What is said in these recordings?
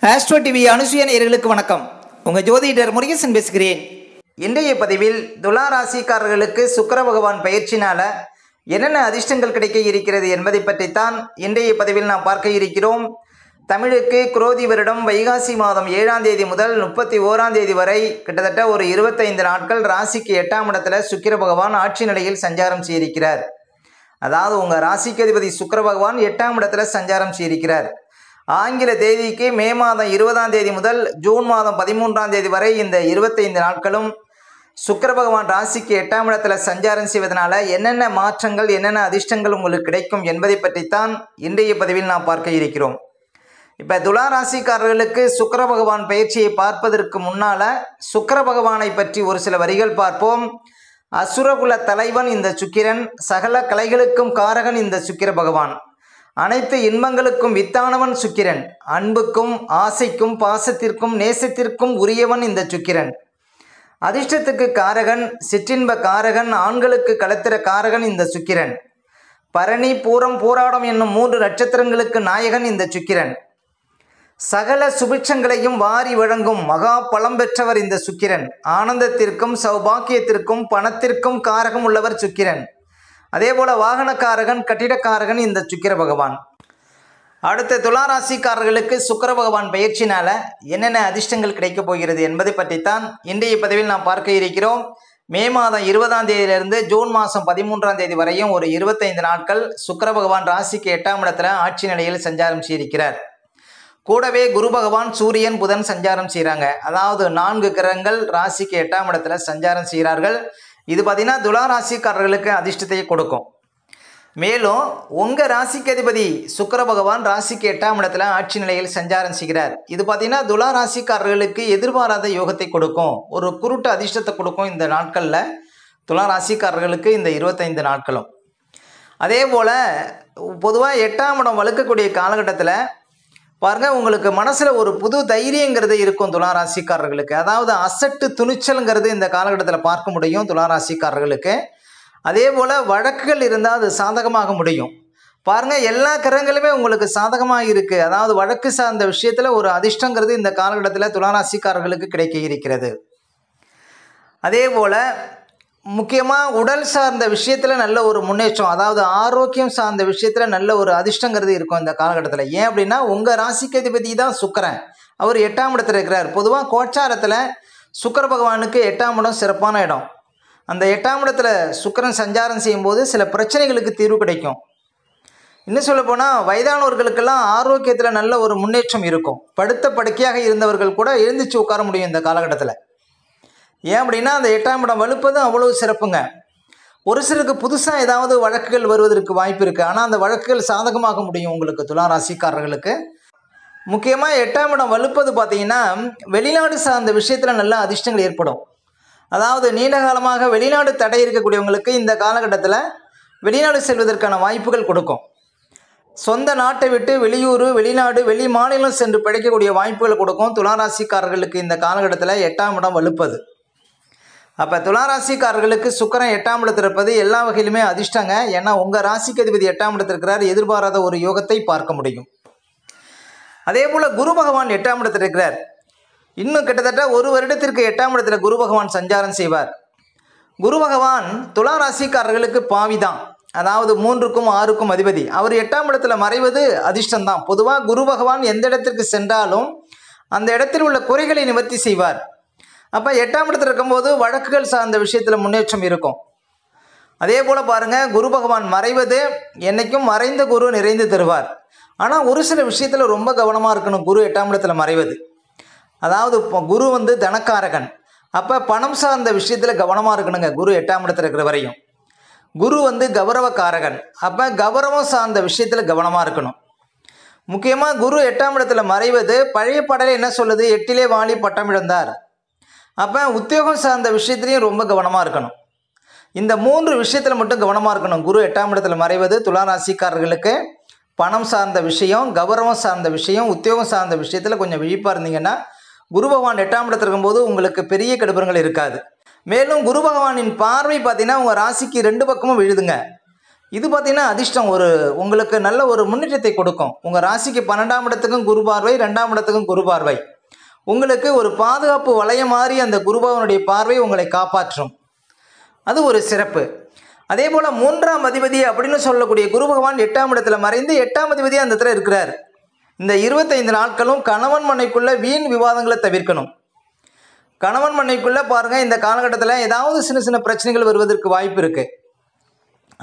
Astro TV அனுசுய நேயர்களுக்கு வணக்கம். உங்கள் ஜோதிடர் முருகேசன் பேசுகிறேன். இன்றைய பதிவில் துலா ராசிக்காரர்களுக்கு சுக்கிர பகவான் பயிற்சினால என்னென்ன அதிர்ஷ்டங்கள் கிடைக்க இருக்கிறது என்பதை பற்றித்தான் இன்றைய பதிவில் நாம் பார்க்க இருக்கிறோம். தமிழுக்கு குரோதி வருடம் வைகாசி மாதம் 7ஆம் தேதி முதல் 31ஆம் தேதி வரை கிட்டத்தட்ட ஒரு 25 நாட்கள் ராசிக்கு 8ஆம் இடத்துல சுக்கிர பகவான் ஆட்சி நிலையில் சஞ்சாரம் செய்திருக்கிறார். அதாவது உங்கள் ராசிக்கு அதிபதி சுக்கிர பகவான் 8ஆம் இடத்துல சஞ்சாரம் செய்திருக்கிறார். ஆங்கில தேதிக்கு மே மாதம் 20ஆம் தேதி முதல் ஜூன் மாதம் 13ஆம் தேதி வரை இந்த 25 நாட்களும் சுக்கிர பகவான் ராசிக்கு 8ஆம் இடத்துல சஞ்சாரம் செய்வதனால என்னென்ன மாற்றங்கள் என்னென்ன அதிர்ஷ்டங்கள் உங்களுக்கு கிடைக்கும் என்பதை பற்றித்தான் இன்றைய பதிவில் நாம் பார்க்க இருக்கிறோம். இப்போ துலா ராசிக்காரர்களுக்கு சுக்கிர பகவான் பயிற்சியை பார்ப்பதற்கு முன்னால சுக்கிர பகவானை பற்றி ஒரு சில வரிகள் பார்ப்போம். அசுரகுல தலைவன் இந்த சுக்கிரன், சகல கலைகளுக்கும் காரகன் இந்த சுக்கிர பகவான், அனைத்து இன்பங்களுக்கும் வித்தானவன் சுக்கிரன், அன்புக்கும் ஆசைக்கும் பாசத்திற்கும் நேசத்திற்கும் உரியவன் இந்த சுக்கிரன், அதிர்ஷ்டத்துக்கு காரகன், சிற்றின்ப காரகன், ஆண்களுக்கு களத்திர காரகன் இந்த சுக்கிரன், பரணி பூரம் போராடம் என்னும் 3 நட்சத்திரங்களுக்கு நாயகன் இந்த சுக்கிரன், சகல சுபிட்சங்களையும் வாரி வழங்கும் மகா பலம் பெற்றவர் இந்த சுக்கிரன், ஆனந்தத்திற்கும் சௌபாக்கியத்திற்கும் பணத்திற்கும் காரகம் உள்ளவர் சுக்கிரன், அதே போல வாகனக்காரகன் கட்டிடக்காரகன் இந்த சுக்கிர பகவான். அடுத்த துலா ராசிக்காரர்களுக்கு சுக்கிர பகவான் பயிற்சினால என்னென்ன அதிர்ஷ்டங்கள் கிடைக்கப் போகிறது என்பதை பற்றித்தான் இன்றைய பதிவில் நாம் பார்க்க இருக்கிறோம். மே மாதம் 20ஆம் தேதியிலிருந்து ஜூன் மாதம் 13ஆம் தேதி வரையும் ஒரு 25 நாட்கள் சுக்கிர பகவான் ராசிக்கு 8ஆம் இடத்துல ஆட்சி நிலையில் சஞ்சாரம் செய்திருக்கிறார். கூடவே குரு பகவான் சூரியன் புதன் சஞ்சாரம் செய்கிறாங்க. அதாவது 4 கிரகங்கள் ராசிக்கு 8ஆம் இடத்துல சஞ்சாரம் செய்கிறார்கள். இது பார்த்தீங்கன்னா துலா ராசிக்காரர்களுக்கு அதிர்ஷ்டத்தை கொடுக்கும். மேலும் உங்கள் ராசிக்கு அதிபதி சுக்கிர பகவான் ராசிக்கு 8ஆம் இடத்துல ஆட்சி நிலையில் சஞ்சாரம் செய்கிறார். இது பார்த்தீங்கன்னா துலா ராசிக்காரர்களுக்கு எதிர்பாராத யோகத்தை கொடுக்கும், ஒரு குருட்டு அதிர்ஷ்டத்தை கொடுக்கும். இந்த நாட்களில் துலா ராசிக்காரர்களுக்கு இந்த 25 நாட்களும் அதே போல் பொதுவாக 8ஆம் இடம் வலுக்கக்கூடிய காலகட்டத்தில் பாருங்கள், உங்களுக்கு மனசில் ஒரு புது தைரியங்கிறது இருக்கும் துலா ராசிக்காரர்களுக்கு. அதாவது அசட்டு துணிச்சலுங்கிறது இந்த காலகட்டத்தில் பார்க்க முடியும் துலா ராசிக்காரர்களுக்கு. அதே போல் வழக்குகள் இருந்தால் அது சாதகமாக முடியும். பாருங்கள், எல்லா கிரகங்களுமே உங்களுக்கு சாதகமாக இருக்குது. அதாவது வழக்கு சார்ந்த விஷயத்தில் ஒரு அதிர்ஷ்டங்கிறது இந்த காலகட்டத்தில் துலா ராசிக்காரர்களுக்கு கிடைக்க இருக்கிறது. அதே போல் முக்கியமாக உடல் சார்ந்த விஷயத்தில் நல்ல ஒரு முன்னேற்றம், அதாவது ஆரோக்கியம் சார்ந்த விஷயத்தில் நல்ல ஒரு அதிர்ஷ்டங்கிறது இருக்கும் இந்த காலகட்டத்தில். ஏன் அப்படின்னா உங்கள் ராசிக்கு அதிபதி தான் சுக்கிரன், அவர் 8ஆம் இடத்துல இருக்கிறார். பொதுவாக கோச்சாரத்தில் சுக்கிர பகவானுக்கு 8ஆம் இடம் சிறப்பான இடம். அந்த 8ஆம் இடத்துல சுக்கிரன் சஞ்சாரம் செய்யும்போது சில பிரச்சனைகளுக்கு தீர்வு கிடைக்கும். இன்னும் சொல்ல போனால் வயதானவர்களுக்கெல்லாம் ஆரோக்கியத்தில் நல்ல ஒரு முன்னேற்றம் இருக்கும். படுத்த படுக்கையாக இருந்தவர்கள் கூட எழுந்திரிச்சு உட்கார முடியும் இந்த காலகட்டத்தில். ஏன் அப்படின்னா அந்த 8ஆம் இடம் வலுப்பது அவ்வளவு சிறப்புங்க. ஒரு சிலருக்கு புதுசாக ஏதாவது வழக்குகள் வருவதற்கு வாய்ப்பு இருக்குது. ஆனால் அந்த வழக்குகள் சாதகமாக முடியும் உங்களுக்கு துலா ராசிக்காரர்களுக்கு. முக்கியமாக 8ஆம் இடம் வலுப்பது பார்த்தீங்கன்னா வெளிநாடு சார்ந்த விஷயத்தில் நல்ல அதிர்ஷ்டங்கள் ஏற்படும். அதாவது நீண்ட காலமாக வெளிநாடு தடை இருக்கக்கூடியவங்களுக்கு இந்த காலகட்டத்தில் வெளிநாடு செல்வதற்கான வாய்ப்புகள் கொடுக்கும். சொந்த நாட்டை விட்டு வெளியூர் வெளிநாடு வெளி மாநிலம் சென்று பிழைக்கக்கூடிய வாய்ப்புகள் கொடுக்கும் துலா ராசிக்காரர்களுக்கு இந்த காலகட்டத்தில் 8ஆம் இடம் வலுப்பது. அப்போ துலா ராசிக்காரர்களுக்கு சுக்கிரன் 8ஆம் இடத்தில் இருப்பது எல்லா வகையிலுமே அதிர்ஷ்டங்க. ஏன்னா உங்கள் ராசிக்கு அதிபதி 8ஆம் இடத்தில் இருக்கிறார், எதிர்பாராத ஒரு யோகத்தை பார்க்க முடியும். அதே போல் குரு பகவான் 8ஆம் இடத்தில் இருக்கிறார். இன்னும் கிட்டத்தட்ட ஒரு வருடத்திற்கு 8ஆம் இடத்துல குரு பகவான் சஞ்சாரம் செய்வார். குரு பகவான் துலா ராசிக்காரர்களுக்கு பாவிதான், அதாவது 3க்கும் 6க்கும் அதிபதி. அவர் 8ஆம் இடத்துல மறைவது அதிர்ஷ்டம்தான். பொதுவாக குரு பகவான் எந்த இடத்திற்கு சென்றாலும் அந்த இடத்தில் உள்ள குறைகளை நிவர்த்தி செய்வார். அப்போ 8ஆம் இடத்துல இருக்கும்போது வழக்குகள் சார்ந்த விஷயத்தில் முன்னேற்றம் இருக்கும். அதே போல் பாருங்கள், குரு பகவான் மறைவது என்றைக்கும் மறைந்த குரு நிறைந்து தருவார். ஆனால் ஒரு சில விஷயத்தில் ரொம்ப கவனமாக இருக்கணும். குரு 8ஆம் இடத்துல மறைவது, அதாவது குரு தனக்காரகன். அப்போ பணம் சார்ந்த விஷயத்தில் கவனமாக இருக்கணுங்க. குரு 8ஆம் இடத்துல இருக்கிற வரையும் குரு கௌரவக்காரகன். அப்போ கௌரவம் சார்ந்த விஷயத்தில் கவனமாக இருக்கணும். முக்கியமாக குரு 8ஆம் இடத்துல மறைவது பழைய பாடலே என்ன சொல்லுது, 8லே வாலி பட்டம் இழந்தார். அப்போ உத்தியோகம் சார்ந்த விஷயத்துலையும் ரொம்ப கவனமாக இருக்கணும். இந்த 3 விஷயத்தில் மட்டும் கவனமாக இருக்கணும். குரு 8ஆம் இடத்துல மறைவது துலா ராசிக்காரர்களுக்கு பணம் சார்ந்த விஷயம், கௌரவம் சார்ந்த விஷயம், உத்தியோகம் சார்ந்த விஷயத்தில் கொஞ்சம் விழிப்பாக இருந்தீங்கன்னா குரு பகவான் 8ஆம் இடத்துல இருக்கும்போது உங்களுக்கு பெரிய கெடுபங்கள் இருக்காது. மேலும் குரு பகவானின் பார்வை பார்த்தீங்கன்னா உங்கள் ராசிக்கு 2 பக்கமும் விழுதுங்க. இது பார்த்தீங்கன்னா அதிர்ஷ்டம் உங்களுக்கு நல்ல ஒரு முன்னேற்றத்தை கொடுக்கும். உங்கள் ராசிக்கு 12ஆம் இடத்துக்கும் குரு பார்வை, 2ஆம் இடத்துக்கும் குரு பார்வை. உங்களுக்கு ஒரு பாதுகாப்பு வளையம் மாதிரி அந்த குருபகவானுடைய பார்வை உங்களை காப்பாற்றும். அது ஒரு சிறப்பு. அதே போல் 3ஆம் அதிபதி அப்படின்னு சொல்லக்கூடிய குரு பகவான் 8ஆம் இடத்துல மறைந்து 8ஆம் அதிபதி அந்த இடத்துல இருக்கிறார். இந்த 25 நாட்களும் கணவன் மனைக்குள்ள வீண் விவாதங்களை தவிர்க்கணும். கணவன் மனைக்குள்ளே பாருங்கள், இந்த காலகட்டத்தில் ஏதாவது சின்ன சின்ன பிரச்சனைகள் வருவதற்கு வாய்ப்பு இருக்குது.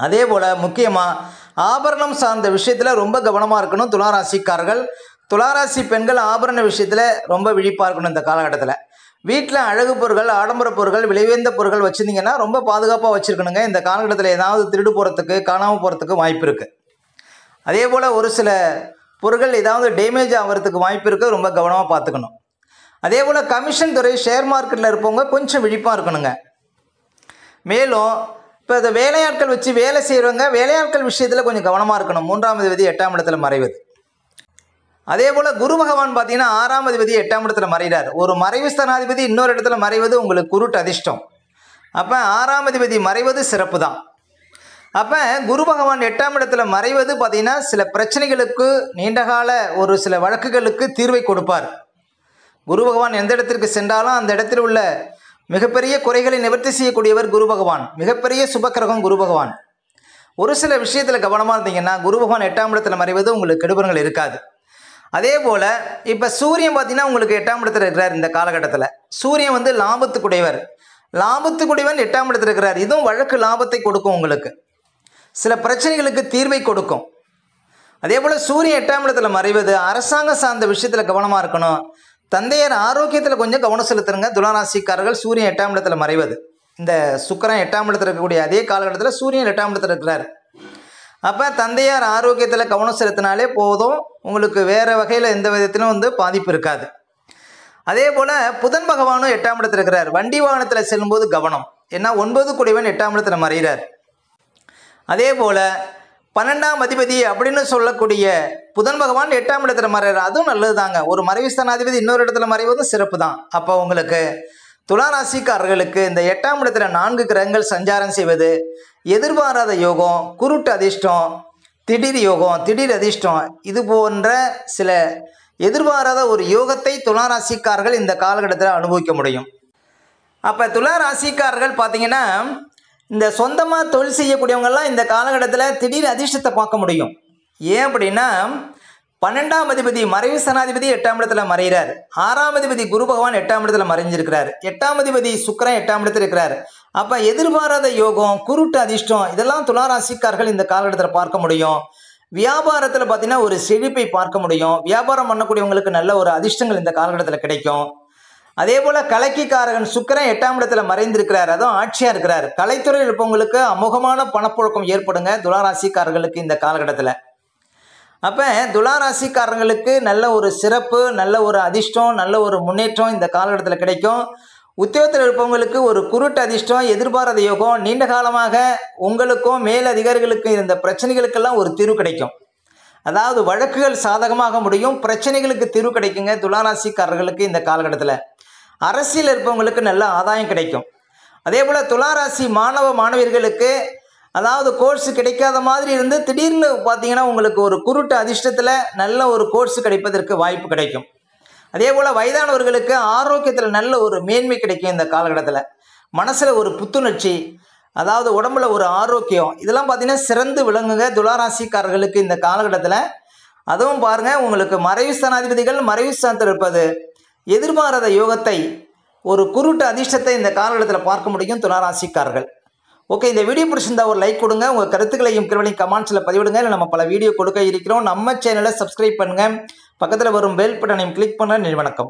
அதே போல் முக்கியமாக ஆபரணம் சார்ந்த விஷயத்தில் ரொம்ப கவனமாக இருக்கணும். துளாராசிக்காரர்கள், துளாராசி பெண்கள் ஆபரண விஷயத்தில் ரொம்ப விழிப்பாக இருக்கணும். இந்த காலகட்டத்தில் வீட்டில் அழகு பொருட்கள், ஆடம்பர பொருட்கள், விலையுயர்ந்த பொருட்கள் வச்சுருந்தீங்கன்னா ரொம்ப பாதுகாப்பாக வச்சுருக்கணுங்க. இந்த காலகட்டத்தில் ஏதாவது திருடு போகிறதுக்கு, காணாமல் போகிறதுக்கு வாய்ப்பு இருக்குது. அதே போல் ஒரு சில பொருட்கள் ஏதாவது டேமேஜ் ஆகிறதுக்கு வாய்ப்பு இருக்குது. ரொம்ப கவனமாக பார்த்துக்கணும். அதே போல் கமிஷன் துறை, ஷேர் மார்க்கெட்டில் இருப்பவங்க கொஞ்சம் விழிப்பாக இருக்கணுங்க. மேலும் இப்போ இந்த வேலையாட்கள் வச்சு வேலை செய்கிறவங்க வேலையாட்கள் விஷயத்தில் கொஞ்சம் கவனமாக இருக்கணும். 3ஆம் அதிபதி 8ஆம் இடத்துல மறைவது. அதே போல் குரு பகவான் பார்த்தீங்கன்னா 6ஆம் அதிபதி 8ஆம் இடத்துல மறைகிறார். ஒரு மறைவு ஸ்தானாதிபதி இன்னொரு இடத்துல மறைவது உங்களுக்கு குருட்டு அதிர்ஷ்டம். அப்போ 6ஆம் அதிபதி மறைவது சிறப்பு தான். அப்போ குரு பகவான் 8ஆம் இடத்துல மறைவது பார்த்தீங்கன்னா சில பிரச்சனைகளுக்கு, நீண்டகால ஒரு சில வழக்குகளுக்கு தீர்வை கொடுப்பார். குரு பகவான் எந்த இடத்திற்கு சென்றாலும் அந்த இடத்தில் உள்ள மிகப்பெரிய குறைகளை நிவர்த்தி செய்யக்கூடியவர் குரு பகவான். மிகப்பெரிய சுபக்கிரகம் குரு பகவான். ஒரு சில விஷயத்தில் கவனமாக இருந்தீங்கன்னா குரு பகவான் 8ஆம் இடத்துல மறைவது உங்களுக்கு கெடுபலங்கள் இருக்காது. அதே போல் இப்போ சூரியன் பார்த்தீங்கன்னா உங்களுக்கு 8ஆம் இடத்துல இருக்கிறார். இந்த காலகட்டத்தில் சூரியன் வந்து லாபத்துக்குடையவர். லாபத்துக்குடையவன் 8ஆம் இடத்துல இருக்கிறார். இதுவும் வழக்கு லாபத்தை கொடுக்கும், உங்களுக்கு சில பிரச்சனைகளுக்கு தீர்வை கொடுக்கும். அதே போல் சூரியன் 8ஆம் இடத்துல மறைவது அரசாங்கம் சார்ந்த விஷயத்தில் கவனமாக இருக்கணும். தந்தையர் ஆரோக்கியத்தில் கொஞ்சம் கவனம் செலுத்துருங்க. துளாராசிக்காரர்கள் சூரியன் 8ஆம் இடத்துல மறைவது, இந்த சுக்கிரன் 8ஆம் இடத்துல இருக்கக்கூடிய அதே காலகட்டத்தில் சூரியன் 8ஆம் இடத்துல இருக்கிறார். அப்போ தந்தையார் ஆரோக்கியத்தில் கவனம் செலுத்தினாலே போதும், உங்களுக்கு வேறு வகையில் எந்த விதத்திலும் வந்து பாதிப்பு இருக்காது. அதே போல் புதன் பகவானும் 8ஆம் இடத்துல இருக்கிறார். வண்டி வாகனத்தில் செல்லும்போது கவனம், ஏன்னா 9 குடைவன் 8ஆம் இடத்துல மறைகிறார். அதே போல் 12ஆம் அதிபதி அப்படின்னு சொல்லக்கூடிய புதன் பகவான் 8ஆம் இடத்துல மறைகிறார். அதுவும் நல்லது தாங்க. ஒரு மறைவு ஸ்தானாதிபதி இன்னொரு இடத்துல மறைவதும் சிறப்பு தான். அப்போ உங்களுக்கு துளாராசிக்காரர்களுக்கு இந்த 8ஆம் இடத்துல 4 கிரகங்கள் சஞ்சாரம் செய்வது எதிர்பாராத யோகம், குருட்டு அதிர்ஷ்டம், திடீர் யோகம், திடீர் அதிர்ஷ்டம், இது போன்ற சில எதிர்பாராத ஒரு யோகத்தை துளாராசிக்காரர்கள் இந்த காலகட்டத்தில் அனுபவிக்க முடியும். அப்போ துளாராசிக்காரர்கள் பார்த்தீங்கன்னா இந்த சொந்தமாக தொழில் செய்யக்கூடியவங்கெல்லாம் இந்த காலகட்டத்தில் திடீர் அதிர்ஷ்டத்தை பார்க்க முடியும். ஏன் அப்படின்னா 12ஆம் அதிபதி மறைவு ஸ்தானாதிபதி 8ஆம் இடத்துல மறைகிறார். 6ஆம் அதிபதி குரு பகவான் 8ஆம் இடத்துல மறைஞ்சிருக்கிறார். 8ஆம் அதிபதி சுக்கிரன் 8ஆம் இடத்துல இருக்கிறார். அப்போ எதிர்பாராத யோகம், குருட்டு அதிர்ஷ்டம், இதெல்லாம் துளாராசிக்காரர்கள் இந்த காலகட்டத்தில் பார்க்க முடியும். வியாபாரத்தில் பார்த்தீங்கன்னா ஒரு செழிப்பை பார்க்க முடியும். வியாபாரம் பண்ணக்கூடியவங்களுக்கு நல்ல ஒரு அதிர்ஷ்டங்கள் இந்த காலகட்டத்தில் கிடைக்கும். அதே போல் கலைக்காரகன் சுக்கிரன் 8ஆம் இடத்துல மறைந்திருக்கிறார். அதுவும் ஆட்சியாக இருக்கிறார். கலைத்துறையில் இருப்பவங்களுக்கு அமோகமான பணப்புழக்கம் ஏற்படுங்க துளாராசிக்காரர்களுக்கு இந்த காலகட்டத்தில். அப்போ துளாராசிக்காரங்களுக்கு நல்ல ஒரு சிறப்பு, நல்ல ஒரு அதிர்ஷ்டம், நல்ல ஒரு முன்னேற்றம் இந்த காலகட்டத்தில் கிடைக்கும். உத்தியோகத்தில் இருப்பவங்களுக்கு ஒரு குருட்டு அதிர்ஷ்டம், எதிர்பாராத யோகம், நீண்ட காலமாக உங்களுக்கும் மேல் அதிகாரிகளுக்கும் இருந்த பிரச்சனைகளுக்கெல்லாம் ஒரு தீர்வு கிடைக்கும். அதாவது வழக்குகள் சாதகமாக முடியும், பிரச்சனைகளுக்கு தீர்வு கிடைக்குங்க துளாராசிக்காரர்களுக்கு இந்த காலகட்டத்தில். அரசியல் இருப்பவங்களுக்கு நல்ல ஆதாயம் கிடைக்கும். அதே போல் துளாராசி மாணவ மாணவியர்களுக்கு அதாவது கோர்ஸ் கிடைக்காத மாதிரி இருந்து திடீர்னு பார்த்தீங்கன்னா உங்களுக்கு ஒரு குருட்டு அதிர்ஷ்டத்தில் நல்ல ஒரு கோர்ஸ் கிடைப்பதற்கு வாய்ப்பு கிடைக்கும். அதே போல் வயதானவர்களுக்கு ஆரோக்கியத்தில் நல்ல ஒரு மேன்மை கிடைக்கும் இந்த காலகட்டத்தில். மனசில் ஒரு புத்துணர்ச்சி, அதாவது உடம்புல ஒரு ஆரோக்கியம், இதெல்லாம் பார்த்தீங்கன்னா சிறந்து விளங்குங்க துளாராசிக்காரர்களுக்கு இந்த காலகட்டத்தில். அதுவும் பாருங்கள், உங்களுக்கு மறைவு ஸ்தானாதிபதிகள் மறைவு ஸ்தானத்தில் இருப்பது எதிர்பாராத யோகத்தை, ஒரு குருட்டு அதிர்ஷ்டத்தை இந்த காலகட்டத்தில் பார்க்க முடியும் துளாராசிக்காரர்கள். ஓகே, இந்த வீடியோ பிடிச்சிருந்தா ஒரு லைக் கொடுங்க. உங்கள் கருத்துக்களையும் கேள்விகளையும் கமெண்ட்ஸில் பதிவிடுங்க. இல்லை நம்ம பல வீடியோ கொடுக்க இருக்கிறோம். நம்ம சேனலை சப்ஸ்கிரைப் பண்ணுங்கள். பக்கத்தில் வரும் பெல் பட்டனையும் கிளிக் பண்ண. வணக்கம்.